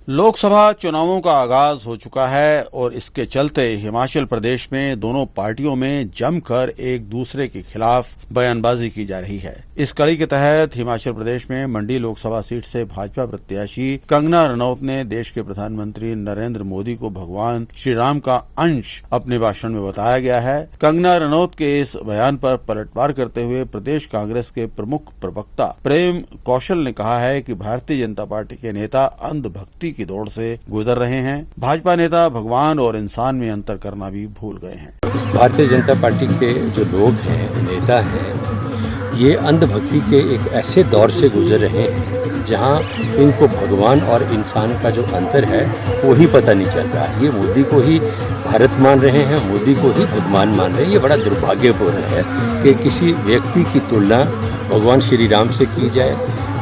लोकसभा चुनावों का आगाज हो चुका है और इसके चलते हिमाचल प्रदेश में दोनों पार्टियों में जमकर एक दूसरे के खिलाफ बयानबाजी की जा रही है। इस कड़ी के तहत हिमाचल प्रदेश में मंडी लोकसभा सीट से भाजपा प्रत्याशी कंगना रनौत ने देश के प्रधानमंत्री नरेंद्र मोदी को भगवान श्री राम का अंश अपने भाषण में बताया गया है। कंगना रनौत के इस बयान पर पलटवार करते हुए प्रदेश कांग्रेस के प्रमुख प्रवक्ता प्रेम कौशल ने कहा है कि भारतीय जनता पार्टी के नेता अंधभक्ति की दौड़ से गुजर रहे हैं। भाजपा नेता भगवान और इंसान में अंतर करना भी भूल गए हैं। भारतीय जनता पार्टी के जो लोग हैं, नेता हैं, ये अंधभक्ति के एक ऐसे दौर से गुजर रहे हैं जहां इनको भगवान और इंसान का जो अंतर है वो ही पता नहीं चल रहा है। ये मोदी को ही भारत मान रहे हैं, मोदी को ही भगवान मान रहे हैं। ये बड़ा दुर्भाग्यपूर्ण है कि किसी व्यक्ति की तुलना भगवान श्री राम से की जाए,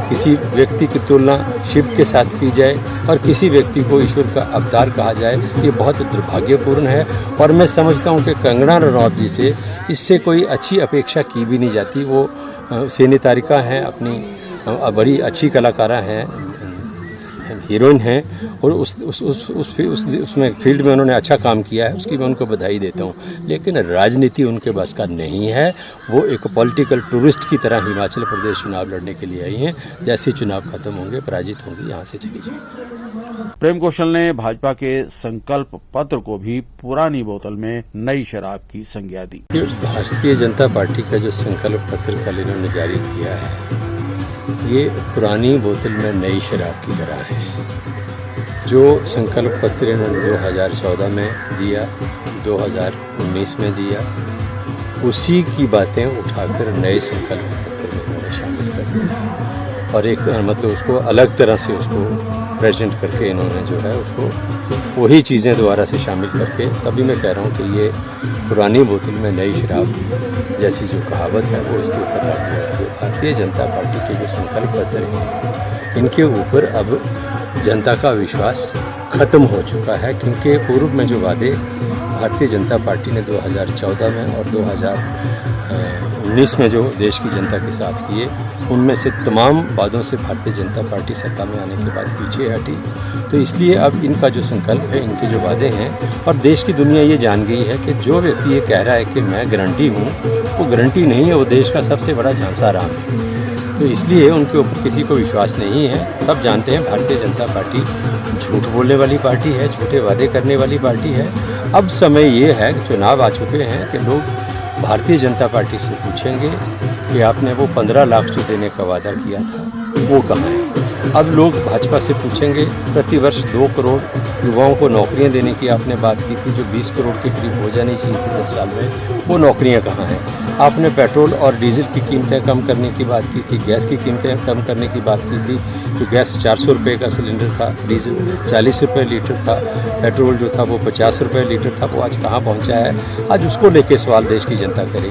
किसी व्यक्ति की तुलना शिव के साथ की जाए और किसी व्यक्ति को ईश्वर का अवतार कहा जाए। ये बहुत दुर्भाग्यपूर्ण है और मैं समझता हूँ कि कंगना रनौत जी से इससे कोई अच्छी अपेक्षा की भी नहीं जाती। वो सिने तारिका हैं, अपनी बड़ी अच्छी कलाकारा हैं, हीरोइन हैं और उसमें फील्ड में उन्होंने अच्छा काम किया है, उसकी मैं उनको बधाई देता हूँ। लेकिन राजनीति उनके बस का नहीं है। वो एक पॉलिटिकल टूरिस्ट की तरह हिमाचल प्रदेश चुनाव लड़ने के लिए आई हैं। जैसे चुनाव खत्म होंगे, पराजित होंगी, यहाँ से चली जाएंगी। प्रेम कौशल ने भाजपा के संकल्प पत्र को भी पुरानी बोतल में नई शराब की संज्ञा दी। भारतीय जनता पार्टी का जो संकल्प पत्र कल इन्होंने जारी किया है, ये पुरानी बोतल में नई शराब की तरह है। जो संकल्प पत्र इन्होंने 2014 में दिया, 2019 में दिया, उसी की बातें उठाकर नए संकल्प पत्र में इन्होंने शामिल कर दिया और एक मतलब उसको अलग तरह से उसको प्रेजेंट करके इन्होंने जो है उसको वही चीज़ें दोबारा से शामिल करके, तभी मैं कह रहा हूँ कि ये पुरानी बोतल में नई शराब जैसी जो कहावत है वो इसके ऊपर लागू होती है। भारतीय जनता पार्टी के जो संकल्प पत्र हैं, इनके ऊपर अब जनता का विश्वास खत्म हो चुका है, क्योंकि पूर्व में जो वादे भारतीय जनता पार्टी ने 2014 में और 2019 में जो देश की जनता के साथ किए, उनमें से तमाम वादों से भारतीय जनता पार्टी सत्ता में आने के बाद पीछे हटी। तो इसलिए अब इनका जो संकल्प है, इनके जो वादे हैं, और देश की दुनिया ये जान गई है कि जो व्यक्ति ये कह रहा है कि मैं गारंटी हूँ, वो गारंटी नहीं है, वो देश का सबसे बड़ा झांसा राम है। तो इसलिए उनके ऊपर किसी को विश्वास नहीं है। सब जानते हैं भारतीय जनता पार्टी झूठ बोलने वाली पार्टी है, झूठे वादे करने वाली पार्टी है। अब समय ये है कि चुनाव आ चुके हैं कि लोग भारतीय जनता पार्टी से पूछेंगे कि आपने वो 15 लाख जो देने का वादा किया था वो कहाँ है। अब लोग भाजपा से पूछेंगे प्रतिवर्ष 2 करोड़ युवाओं को नौकरियां देने की आपने बात की थी, जो 20 करोड़ के करीब हो जानी चाहिए थी 10 साल में, वो नौकरियां कहाँ हैं। आपने पेट्रोल और डीजल की कीमतें कम करने की बात की थी, गैस की कीमतें कम करने की बात की थी। जो गैस 400 रुपये का सिलेंडर था, डीजल 40 रुपये लीटर था, पेट्रोल जो था वो 50 रुपये लीटर था, वो आज कहाँ पहुँचा है। आज उसको लेके सवाल देश की जनता करेगी।